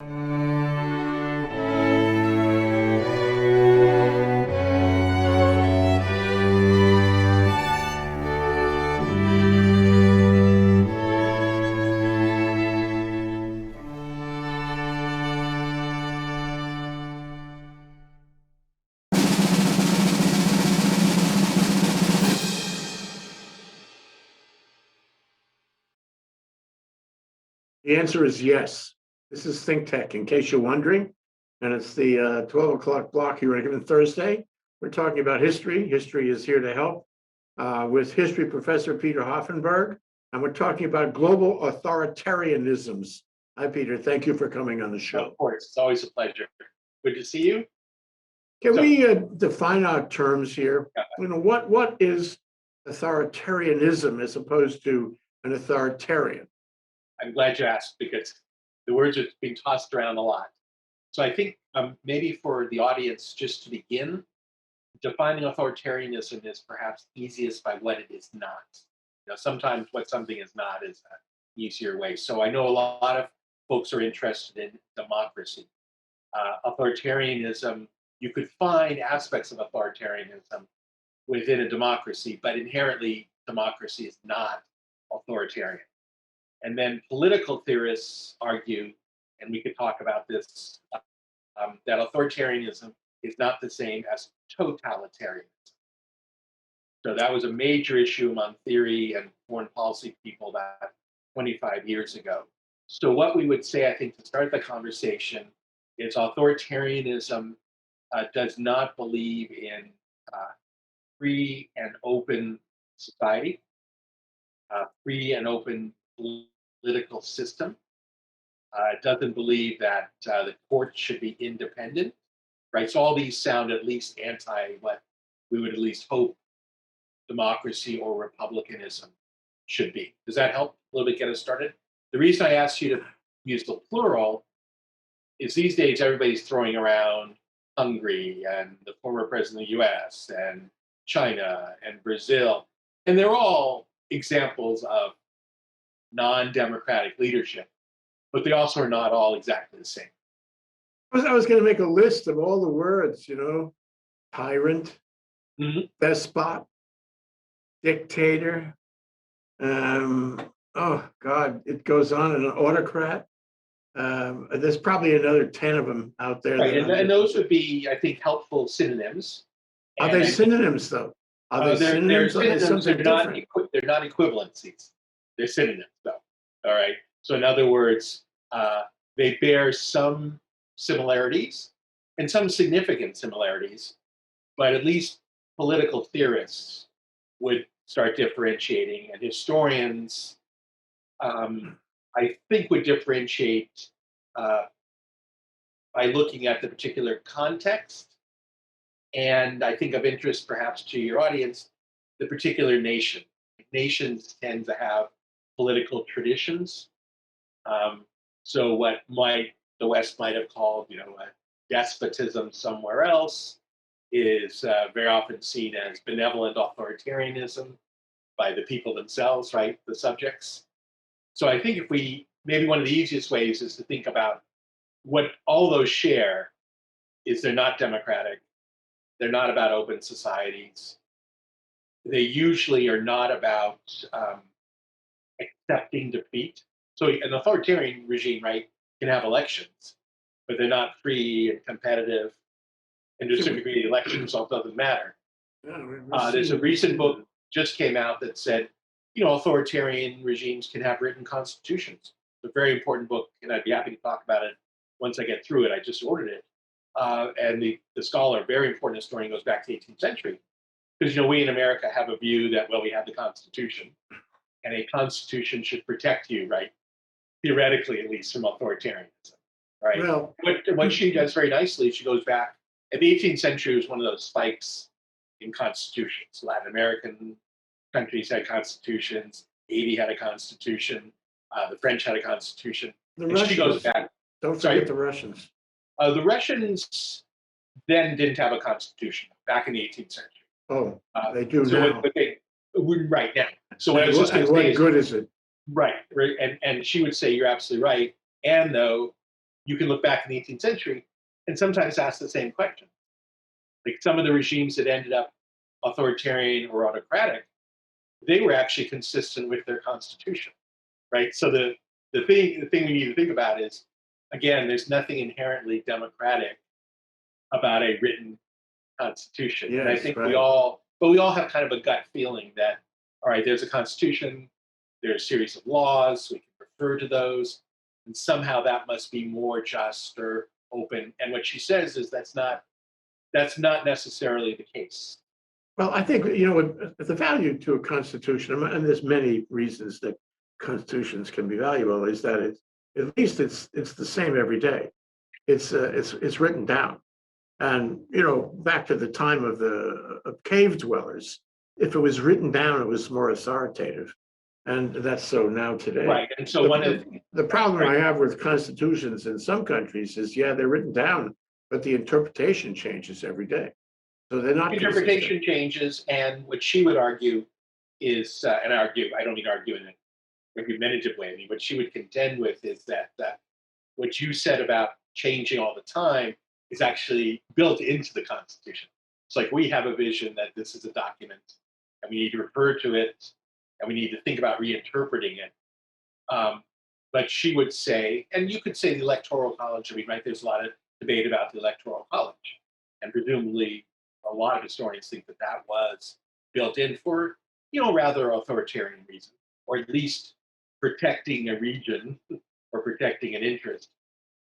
The answer is yes. This is ThinkTech, in case you're wondering. And it's the 12 o'clock block here on a given Thursday. We're talking about history. History is here to help with history professor Peter Hoffenberg. And we're talking about global authoritarianisms. Hi, Peter. Thank you for coming on the show. Of course. It's always a pleasure. Good to see you. Can we define our terms here? Yeah. You know, what is authoritarianism as opposed to an authoritarian? I'm glad you asked because the words are being tossed around a lot. So I think maybe for the audience, just to begin, defining authoritarianism is perhaps easiest by what it is not. You know, sometimes what something is not is an easier way. So I know a lot of folks are interested in democracy. Authoritarianism, you could find aspects of authoritarianism within a democracy, but inherently democracy is not authoritarian. And then political theorists argue, and we could talk about this, that authoritarianism is not the same as totalitarianism. So that was a major issue among theory and foreign policy people about 25 years ago. So what we would say, I think, to start the conversation is authoritarianism does not believe in free and open society, free and open political system. It doesn't believe that the courts should be independent, right? So all these sound at least anti what we would at least hope democracy or republicanism should be. Does that help a little bit get us started? The reason I asked you to use the plural is these days everybody's throwing around Hungary and the former president of the US and China and Brazil, and they're all examples of non-democratic leadership, but they also are not all exactly the same. I was going to make a list of all the words, you know, tyrant, despot, dictator. Oh God, it goes on. An autocrat. There's probably another 10 of them out there. Right, and those would be, I think, helpful synonyms. Are they synonyms, though? Are they synonyms? They're not equivalencies. They're synonyms, though. All right. So, in other words, they bear some similarities and some significant similarities, but at least political theorists would start differentiating, and historians, I think, would differentiate by looking at the particular context, and I think of interest perhaps to your audience, the particular nation. Nations tend to have political traditions. So what the West might have called, you know, a despotism somewhere else is very often seen as benevolent authoritarianism by the people themselves, right, the subjects. So I think if maybe one of the easiest ways is to think about what all those share is they're not democratic, they're not about open societies, they usually are not about accepting defeat. So an authoritarian regime, right, can have elections, but they're not free and competitive. And to a certain degree, the election result doesn't matter. There's a recent book just came out that said, you know, authoritarian regimes can have written constitutions. It's a very important book, and I'd be happy to talk about it once I get through it. I just ordered it. And the scholar, very important historian, goes back to the 18th century. Because, you know, we in America have a view that, well, we have the Constitution, and a Constitution should protect you, right? Theoretically, at least, from authoritarianism, right? Well, what she does very nicely, she goes back, and the 18th century was one of those spikes in constitutions. Latin American countries had constitutions, Haiti had a constitution, the French had a constitution. She goes back. Don't forget the Russians. The Russians then didn't have a constitution back in the 18th century. Oh, they do now. Right now. So what good is it? Right. And she would say you're absolutely right. And though you can look back in the 18th century and sometimes ask the same question. Like some of the regimes that ended up authoritarian or autocratic, they were actually consistent with their constitution, right? So the thing we need to think about is, again, there's nothing inherently democratic about a written constitution. And I Yes, think right. we all have kind of a gut feeling that, all right, there's a constitution, there's a series of laws, we can refer to those, and somehow that must be more just or open. And what she says is that's not necessarily the case. Well, I think, the value to a constitution, and there's many reasons that constitutions can be valuable, is that at least it's the same every day. It's written down. And, back to the time of the cave dwellers, if it was written down, it was more authoritative. And that's so now today. Right. And so The problem right, I have with constitutions in some countries is, yeah, they're written down, but the interpretation changes every day. So they're not consistent. interpretation changes, and what she would argue is, and I don't mean argue in an argumentative way. I mean, what she would contend with is that what you said about changing all the time is actually built into the Constitution. It's like we have a vision that this is a document, and we need to refer to it, and we need to think about reinterpreting it. Um, but she would say, and you could say the Electoral College. I mean, right? There's a lot of debate about the Electoral College, and presumably a lot of historians think that that was built in for, rather authoritarian reasons, or at least protecting a region or protecting an interest,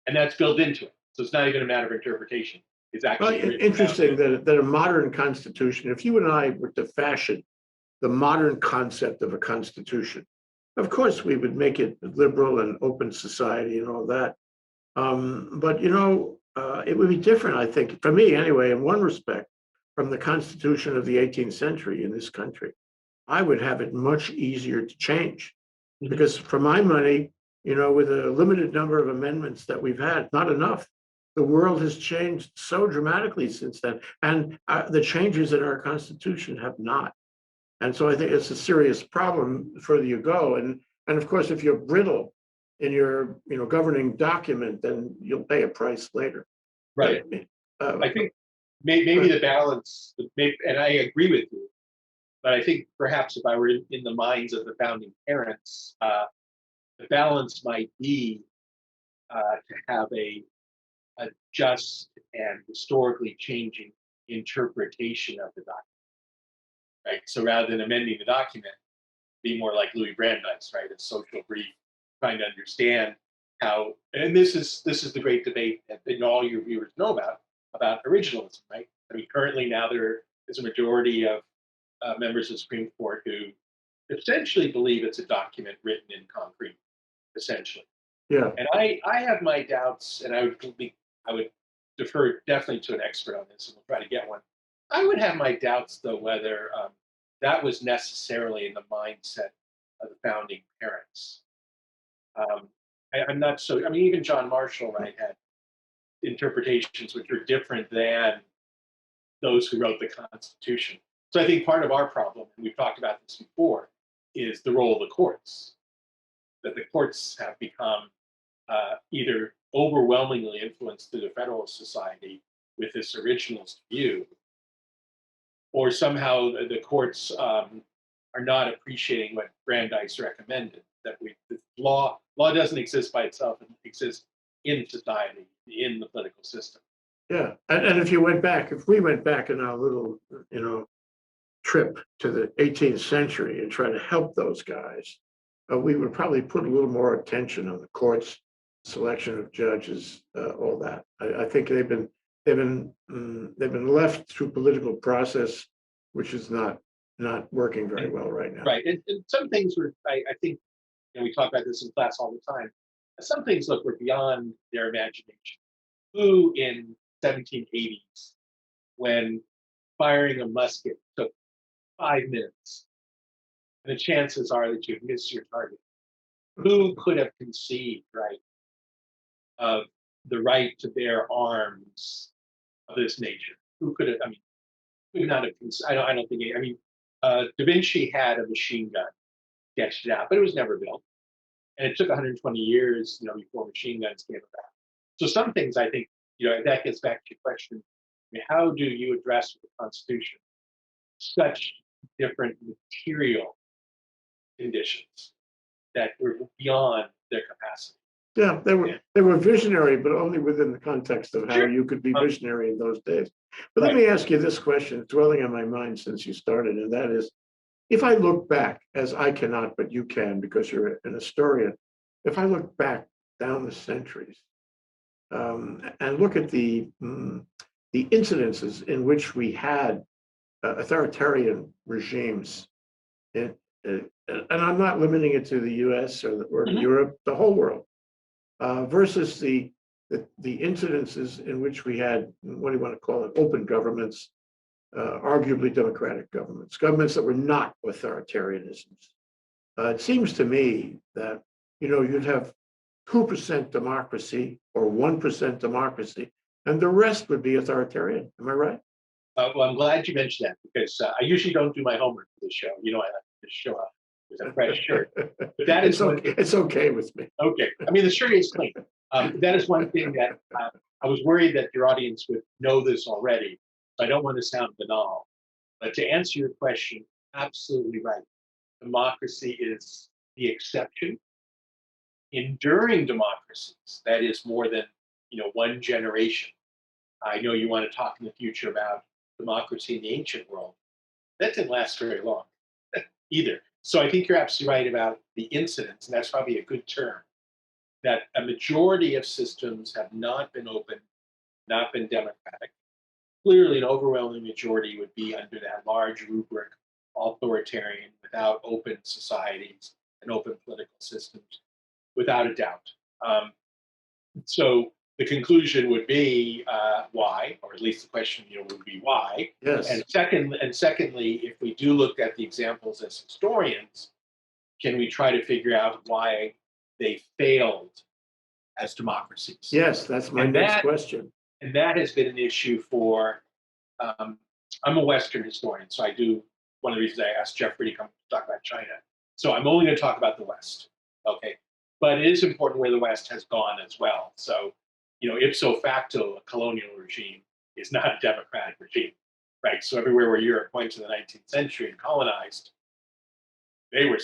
and that's built into it. So it's not even a matter of interpretation. It's Well, actually written interesting down. that a modern constitution, if you and I were to fashion the modern concept of a constitution, of course, we would make it a liberal and open society and all that. But, it would be different, I think, for me anyway, in one respect, from the Constitution of the 18th century in this country. I would have it much easier to change Mhm. because for my money, with a limited number of amendments that we've had, not enough. The world has changed so dramatically since then, and the changes in our Constitution have not. And so I think it's a serious problem the further you go. And of course, if you're brittle in your governing document, then you'll pay a price later. Right. Uh, I think maybe the balance, and I agree with you, but I think perhaps if I were in the minds of the founding parents, the balance might be to have a just and historically changing interpretation of the document, right? So rather than amending the document, be more like Louis Brandeis, right? A social brief, trying to understand how. And this is the great debate that all your viewers know about originalism, right? I mean, currently now there is a majority of members of the Supreme Court who essentially believe it's a document written in concrete, essentially. yeah. And I have my doubts, and I would defer definitely to an expert on this, and we'll try to get one. I would have my doubts though whether that was necessarily in the mindset of the founding parents. Um, I'm not so. I mean, even John Marshall, right, had interpretations which are different than those who wrote the Constitution. So I think part of our problem, and we've talked about this before, is the role of the courts. That the courts have become either overwhelmingly influenced through the Federalist Society with this originalist view, or somehow the courts are not appreciating what Brandeis recommended. That the law doesn't exist by itself; it exists in society, in the political system. Yeah, and if we went back in our little, trip to the 18th century and try to help those guys, we would probably put a little more attention on the courts, selection of judges, all that. I think they've been left through political process, which is not working very well right now. Right, and some things were, I think, and we talk about this in class all the time. Some things look were beyond their imagination. Who in 1780s, when firing a musket took 5 minutes, and the chances are that you've missed your target. Who could have conceived, right, of the right to bear arms of this nature? Who could have? I mean, could not have. I don't think. I mean, Da Vinci had a machine gun sketched it out, but it was never built, and it took 120 years, before machine guns came about. So some things I think, that gets back to your question, how do you address the Constitution such different material conditions that were beyond their capacity? Yeah, they were visionary, but only within the context of how Sure. you could be visionary in those days. But let Right. me ask you this question, it's dwelling on my mind since you started, and that is, if I look back, as I cannot, but you can, because you're an historian, if I look back down the centuries, and look at the incidences in which we had authoritarian regimes, and, and I'm not limiting it to the U.S. or Mhm. Europe, the whole world, versus the incidences in which we had, what do you want to call it, open governments, arguably democratic governments, governments that were not authoritarianisms. It seems to me that you'd have 2% democracy or 1% democracy, and the rest would be authoritarian. Am I right? Well, I'm glad you mentioned that because I usually don't do my homework for this show. I like to show up with a fresh shirt. But that is It's okay. It's okay with me. Okay. I mean, the shirt is clean. That is one thing that I was worried that your audience would know this already. So I don't want to sound banal. But to answer your question, absolutely right. Democracy is the exception. Enduring democracies, that is more than one generation. I know you want to talk in the future about democracy in the ancient world. That didn't last very long either. So I think you're absolutely right about the incidents, and that's probably a good term, that a majority of systems have not been open, not been democratic. Clearly, an overwhelming majority would be under that large rubric, authoritarian, without open societies and open political systems, without a doubt. Um, so the conclusion would be why, or at least the question would be why. Yes. Secondly, if we do look at the examples as historians, can we try to figure out why they failed as democracies? Yes, that's my next question. And that has been an issue for. I'm a Western historian, so I do. One of the reasons I asked Jeffrey to come talk about China. So I'm only going to talk about the West. Okay. But it is important where the West has gone as well. So, ipso facto, a colonial regime is not a democratic regime, right? So everywhere where Europe went to the 19th century and colonized, they were,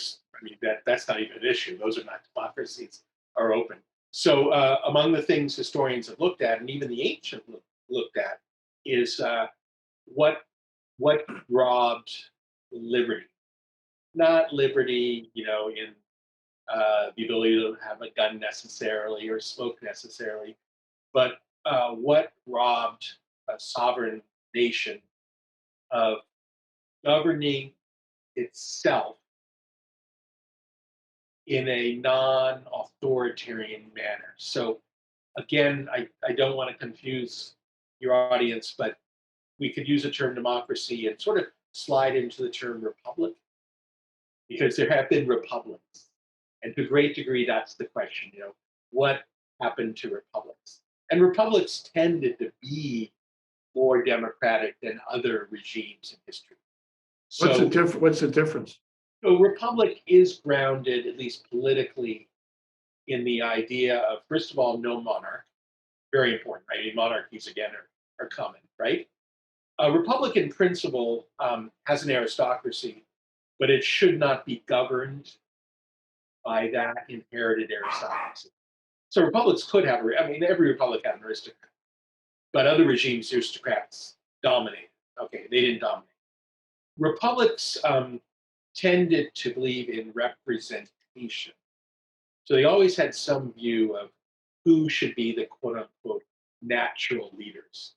that's not even an issue. Those are not democracies, are open. So among the things historians have looked at, and even the ancient looked at, is what robbed liberty. Not liberty, in the ability to have a gun necessarily or smoke necessarily, but what robbed a sovereign nation of governing itself in a non-authoritarian manner. So again, I don't want to confuse your audience, but we could use the term democracy and sort of slide into the term republic, because there have been republics. And to a great degree, that's the question, what happened to republics? And republics tended to be more democratic than other regimes in history. What's the So, What's the difference? a republic is grounded, at least politically, in the idea of, first of all, no monarch. Very important, right? I mean, monarchies, again, are common, right? A republic in principle has an aristocracy, but it should not be governed by that inherited aristocracy. So republics could have, every republic had an aristocrat, but other regimes, aristocrats dominated. Okay, they didn't dominate. Republics tended to believe in representation. So they always had some view of who should be the quote unquote natural leaders.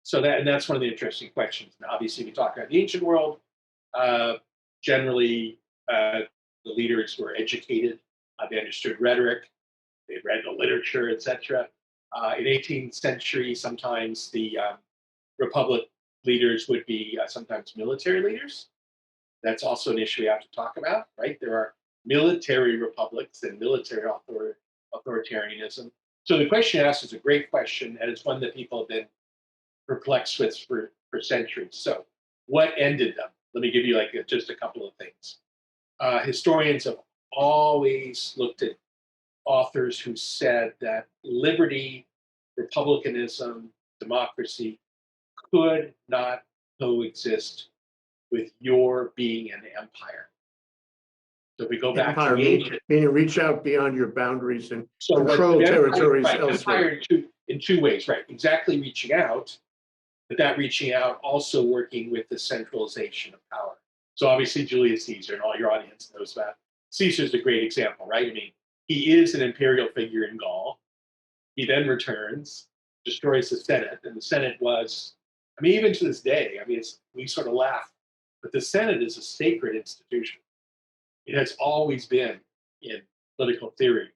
So that's one of the interesting questions. Now, obviously, we talk about the ancient world. Uh, Generally, the leaders were educated. They understood rhetoric. They read the literature, etc. In 18th century, sometimes the republic leaders would be sometimes military leaders. That's also an issue we have to talk about, right? There are military republics and military authoritarianism. So the question asked is a great question, and it's one that people have been perplexed with for centuries. So what ended them? Let me give you just a couple of things. Historians have always looked at authors who said that liberty, republicanism, democracy could not coexist with your being an empire. So if we go back to Empire the ancient, meaning reach out beyond your boundaries and so what control empire, territories right, elsewhere. empire in two ways, right? Exactly reaching out, but that reaching out also working with the centralization of power. So obviously Julius Caesar, and all your audience knows that. Caesar's a great example, right? I mean, he is an imperial figure in Gaul. He then returns, destroys the Senate, and the Senate was, I mean, even to this day, I mean, we sort of laugh, but the Senate is a sacred institution. It has always been in political theory.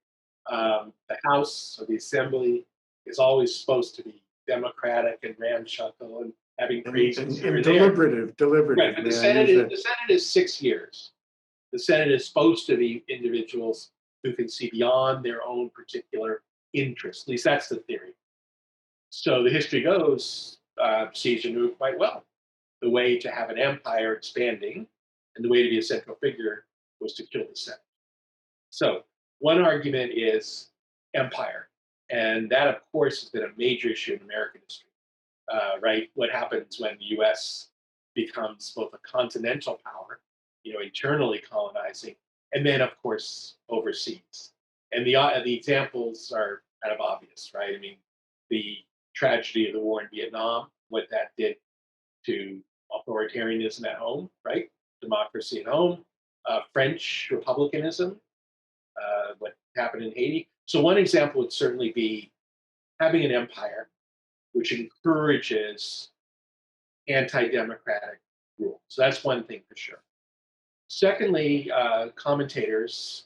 The House or the Assembly is always supposed to be democratic and ramshackle and having crazies here And and there. deliberative. Right, but May I use The Senate is 6 years. The Senate is supposed to be individuals who can see beyond their own particular interests. At least that's the theory. So the history goes, Caesar knew it quite well. The way to have an empire expanding and the way to be a central figure was to kill the Senate. So one argument is empire. And that, of course, has been a major issue in American history, right? What happens when the US becomes both a continental power, internally colonizing, and then, of course, overseas. And the examples are kind of obvious, right? I mean, the tragedy of the war in Vietnam, what that did to authoritarianism at home, right? Democracy at home, French republicanism, what happened in Haiti. So one example would certainly be having an empire which encourages anti-democratic rule. So that's one thing for sure. Secondly, commentators,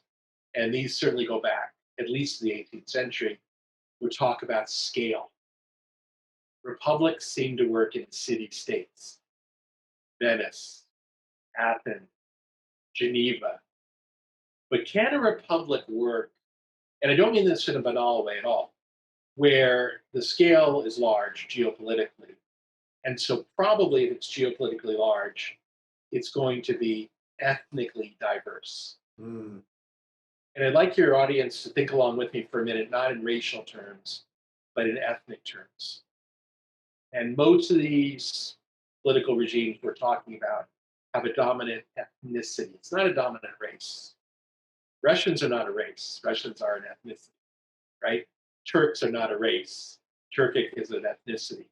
and these certainly go back at least to the 18th century, would talk about scale. Republics seem to work in city-states. Venice, Athens, Geneva. But can a republic work, and I don't mean this in a banal way at all, where the scale is large geopolitically, and so probably if it's geopolitically large, it's going to be ethnically diverse. Mm. And I'd like your audience to think along with me for a minute, not in racial terms, but in ethnic terms. And most of these political regimes we're talking about have a dominant ethnicity. It's not a dominant race. Russians are not a race. Russians are an ethnicity, right? Turks are not a race. Turkic is an ethnicity.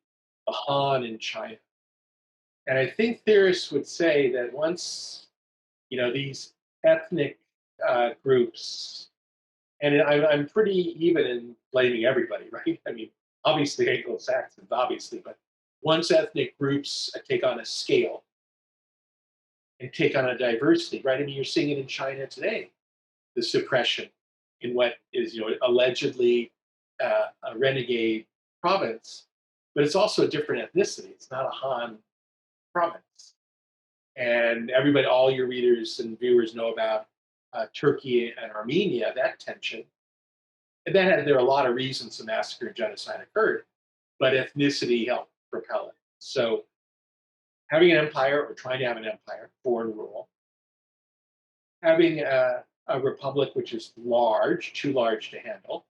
The Han in China. And I think theorists would say that once, these ethnic groups, and I'm pretty even in blaming everybody, right? I mean, obviously Anglo-Saxons, obviously, but once ethnic groups take on a scale and take on a diversity, right? I mean, you're seeing it in China today, the suppression in what is, allegedly a renegade province, but it's also a different ethnicity. It's not a Han province. And everybody, all your readers and viewers know about Turkey and Armenia, that tension. And there are a lot of reasons the massacre and genocide occurred, but ethnicity helped propel it. So having an empire or trying to have an empire, foreign rule, having a republic which is large, too large to handle,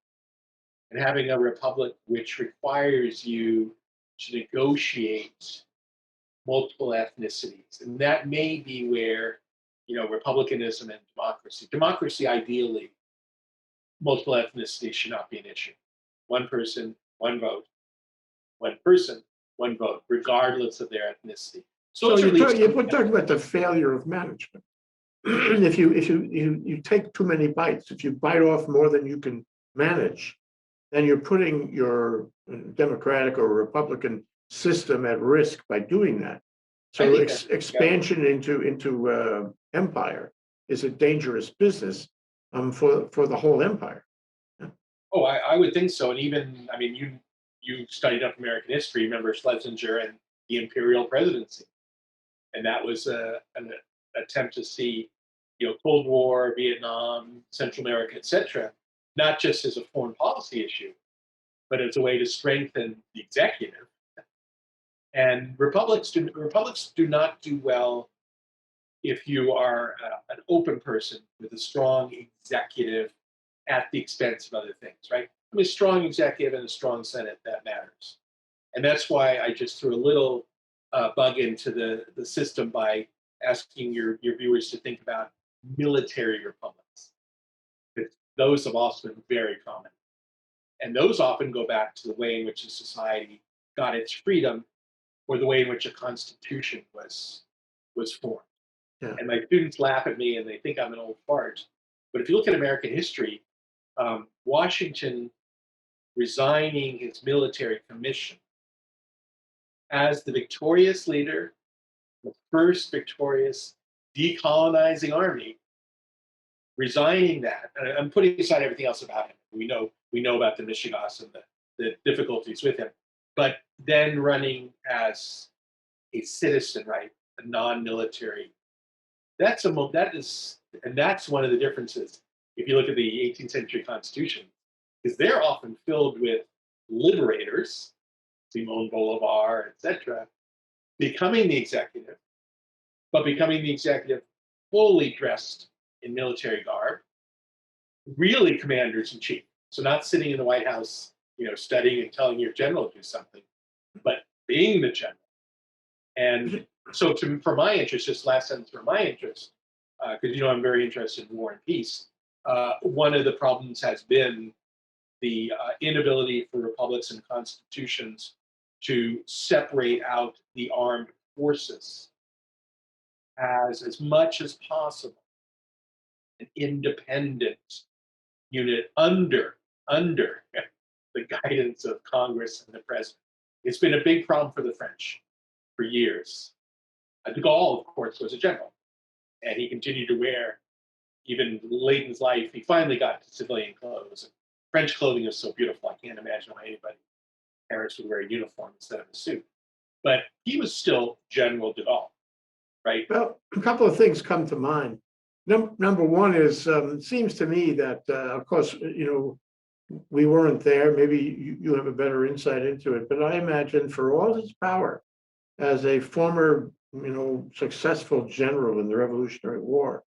and having a republic which requires you to negotiate multiple ethnicities. And that may be where, republicanism and democracy ideally, multiple ethnicities should not be an issue. One person, one vote, one person, one vote, regardless of their ethnicity. So you're talking about the failure of management. If you take too many bites, if you bite off more than you can manage, then you're putting your democratic or Republican system at risk by doing that. So expansion into empire is a dangerous business for the whole empire. Yeah. Oh, I would think so. And even, I mean, you studied up American history. Remember Schlesinger and the imperial presidency, and that was an attempt to see, Cold War, Vietnam, Central America, etc., not just as a foreign policy issue, but as a way to strengthen the executive. And republics do not do well if you are an open person with a strong executive at the expense of other things, right? I mean, a strong executive and a strong Senate, that matters. And that's why I just threw a little bug into the system by asking your viewers to think about military republics. Those have also been very common. And those often go back to the way in which a society got its freedom or the way in which a constitution was formed. Yeah. And my students laugh at me and they think I'm an old fart. But if you look at American history, Washington resigning his military commission as the victorious leader, the first victorious decolonizing army, resigning that, and I'm putting aside everything else about him. We know about the Michigas and the difficulties with him, but then running as a citizen, right, a non-military. That's one of the differences. If you look at the 18th century Constitution, is they're often filled with liberators, Simon Bolivar, etc., becoming the executive, but becoming the executive fully dressed in military garb, really commanders in chief. So not sitting in the White House, studying and telling your general to do something, but being the general. And so for my interest, just last sentence for my interest, because I'm very interested in war and peace, one of the problems has been the inability for republics and constitutions to separate out the armed forces as much as possible an independent unit under the guidance of Congress and the president. It's been a big problem for the French for years. De Gaulle, of course, was a general, and he continued to wear, even late in his life, he finally got to civilian clothes. French clothing is so beautiful, I can't imagine why anybody in Paris would wear a uniform instead of a suit. But he was still General de Gaulle, right? Well, a couple of things come to mind. Number one is, it seems to me that, of course, we weren't there. Maybe you have a better insight into it, but I imagine for all his power as a former, successful general in the Revolutionary War,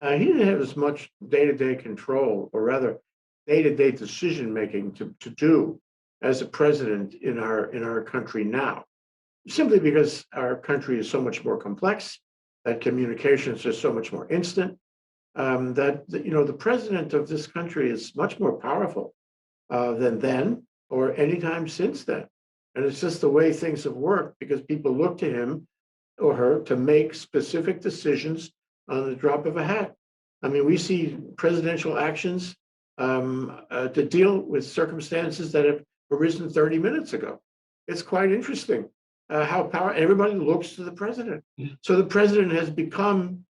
he didn't have as much day-to-day control, or rather, day-to-day decision making to do as a president in our country now. Simply because our country is so much more complex, that communications are so much more instant, that the president of this country is much more powerful than then or anytime since then. And it's just the way things have worked because people look to him or her to make specific decisions on the drop of a hat. I mean, we see presidential actions to deal with circumstances that have arisen 30 minutes ago. It's quite interesting how everybody looks to the president. So the president has become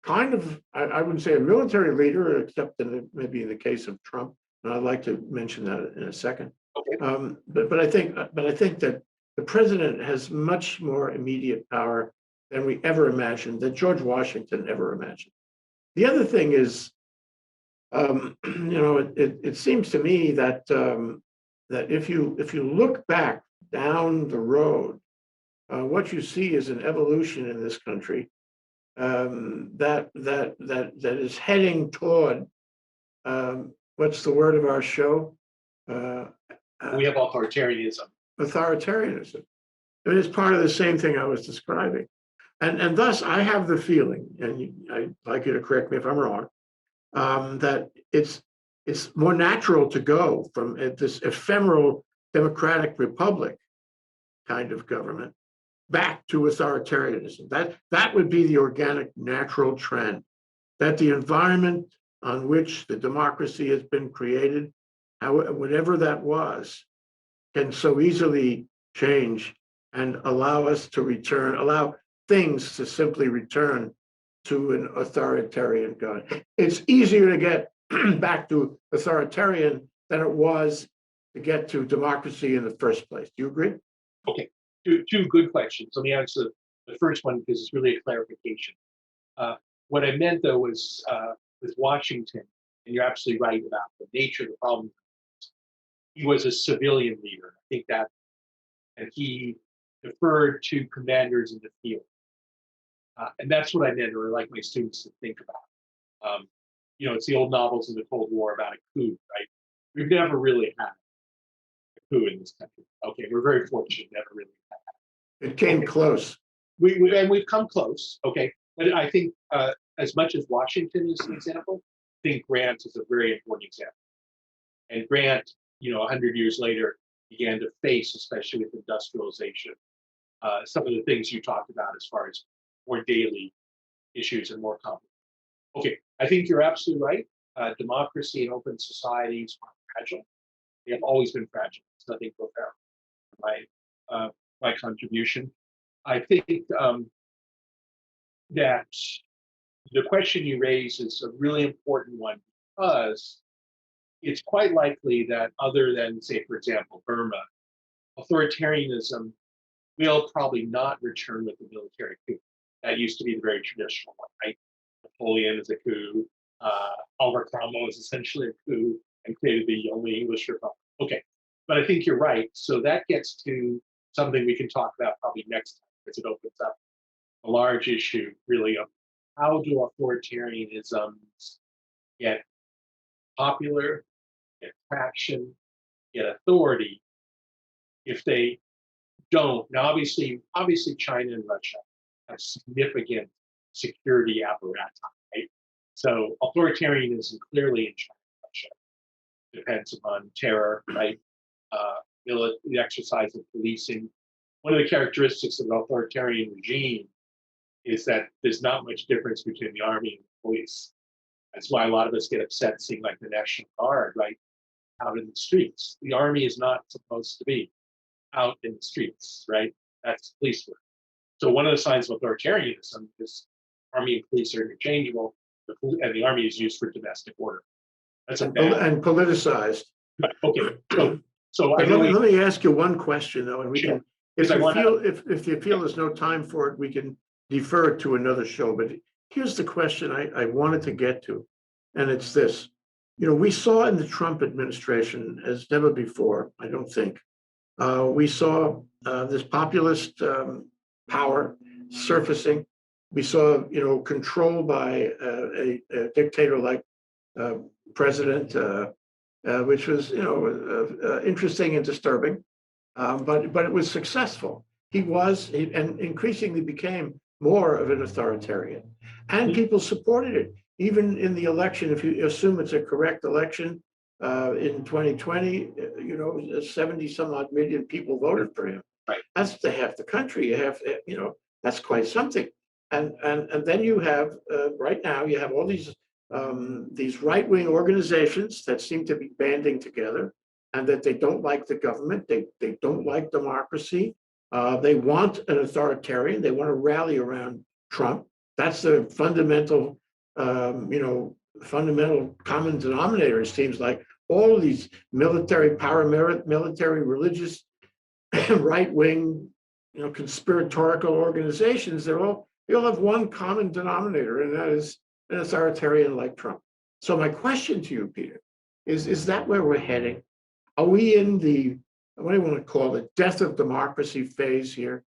kind of, I wouldn't say a military leader, except maybe in the case of Trump. And I'd like to mention that in a second. Okay. But I think that the president has much more immediate power than we ever imagined, that George Washington ever imagined. The other thing is, it seems to me that that if you look back down the road, what you see is an evolution in this country that is heading toward what's the word of our show? We have authoritarianism. Authoritarianism. I mean, it's part of the same thing I was describing. And thus, I have the feeling, and I'd like you to correct me if I'm wrong, that it's more natural to go from this ephemeral democratic republic kind of government back to authoritarianism. That would be the organic, natural trend, that the environment on which the democracy has been created, whatever that was, can so easily change and allow things to simply return to an authoritarian government. It's easier to get back to authoritarian than it was to get to democracy in the first place. Do you agree? Okay, two good questions. Let me answer the first one because it's really a clarification. What I meant though was with Washington, and you're absolutely right about the nature of the problem. He was a civilian leader. I think that, and he deferred to commanders in the field. And that's what I meant, or I like my students to think about. it's the old novels in the Cold War about a coup, right? We've never really had a coup in this country. Okay, we're very fortunate, never really It came Okay. close. And we've come close, okay. But I think as much as Washington is an example, I think Grant is a very important example. And Grant, 100 years later, began to face, especially with industrialization, some of the things you talked about as far as more daily issues and more complicated. Okay, I think you're absolutely right. Democracy and open societies are fragile. They have always been fragile. It's nothing profound. My contribution. I think that the question you raise is a really important one because it's quite likely that other than, say, for example, Burma, authoritarianism will probably not return with the military coup. That used to be the very traditional one, right? Napoleon is a coup. Oliver Cromwell is essentially a coup and created the only English republic. Okay, but I think you're right. So that gets to something we can talk about probably next time because it opens up a large issue, really, of how do authoritarianisms get popular, get traction, get authority if they don't. Now, obviously, China and Russia have significant security apparatus, right? So authoritarianism clearly in China and Russia depends upon terror, right? The exercise of policing. One of the characteristics of an authoritarian regime is that there's not much difference between the army and the police. That's why a lot of us get upset seeing like the National Guard, right, out in the streets. The army is not supposed to be out in the streets, right? That's police work. So one of the signs of authoritarianism is army and police are interchangeable, and the army is used for domestic order. That's a bad. And politicized. Right. Okay. So But let me ask you one question though, and we Sure. can, if you feel there's no time for it, we can defer it to another show. But here's the question I wanted to get to, and it's this. We saw in the Trump administration as never before, I don't think, we saw this populist power surfacing. We saw, control by a dictator like president, which was, interesting and disturbing, but it was successful. And increasingly became more of an authoritarian, and people supported it. Even in the election, if you assume it's a correct election, in 2020, 70 some odd million people voted for him. Right. That's to half the country. That's quite something. And then you have right now you have all these right-wing organizations that seem to be banding together, and that they don't like the government. They don't like democracy. They want an authoritarian. They want to rally around Trump. That's the fundamental, fundamental common denominator. It seems like all of these military, paramilitary, religious, right-wing, conspiratorial organizations. They all have one common denominator, and that is an authoritarian like Trump. So my question to you, Peter, is that where we're heading? Are we in the, what do you want to call it, death of democracy phase here?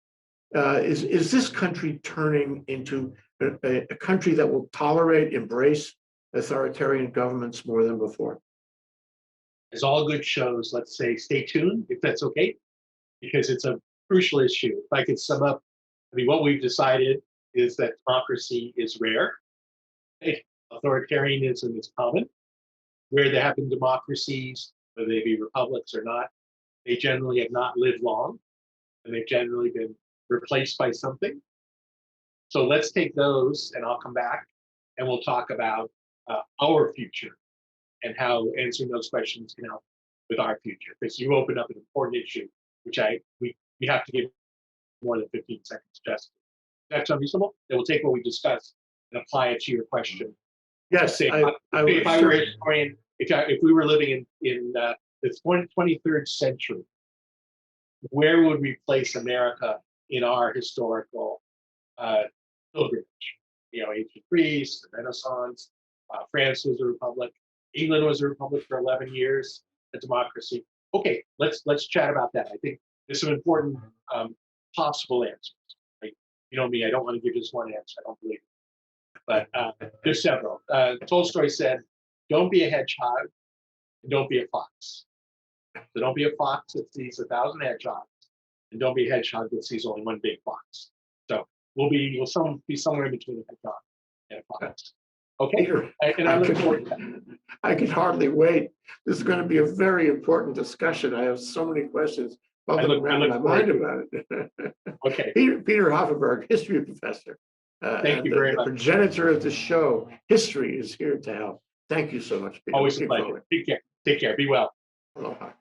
Is this country turning into a country that will tolerate, embrace authoritarian governments more than before? As all good shows, let's say stay tuned, if that's okay, because it's a crucial issue. If I could sum up, what we've decided is that democracy is rare. Authoritarianism is common. Where there have been democracies, whether they be republics or not, they generally have not lived long, and they've generally been replaced by something. So let's take those, and I'll come back, and we'll talk about our future and how answering those questions can help with our future. Because you opened up an important issue, which we have to give more than 15 seconds just. That's unreasonable. Then we'll take what we discussed and apply it to your question. Yes, Say, if we were living in the 23rd century, where would we place America in our historical pilgrimage? Ancient Greece, the Renaissance, France was a republic, England was a republic for 11 years, a democracy. Okay, let's chat about that. I think there's some important possible answers. Like, me, I don't want to give just one answer. I don't believe it. but there's several. Tolstoy said, "Don't be a hedgehog, and don't be a fox." So don't be a fox that sees 1,000 hedgehogs, and don't be a hedgehog that sees only one big fox. So we'll be somewhere in between a hedgehog and a fox. Okay, Peter, and I look forward to that. I can hardly wait. This is going to be a very important discussion. I have so many questions bubbling around in my mind about it. Okay, Peter Hoffenberg, history professor. thank you very the much. progenitor of the show, History is here to help. Thank you so much, Peter. Always a Looking pleasure. forward. Take care. Take care. Be well. Aloha.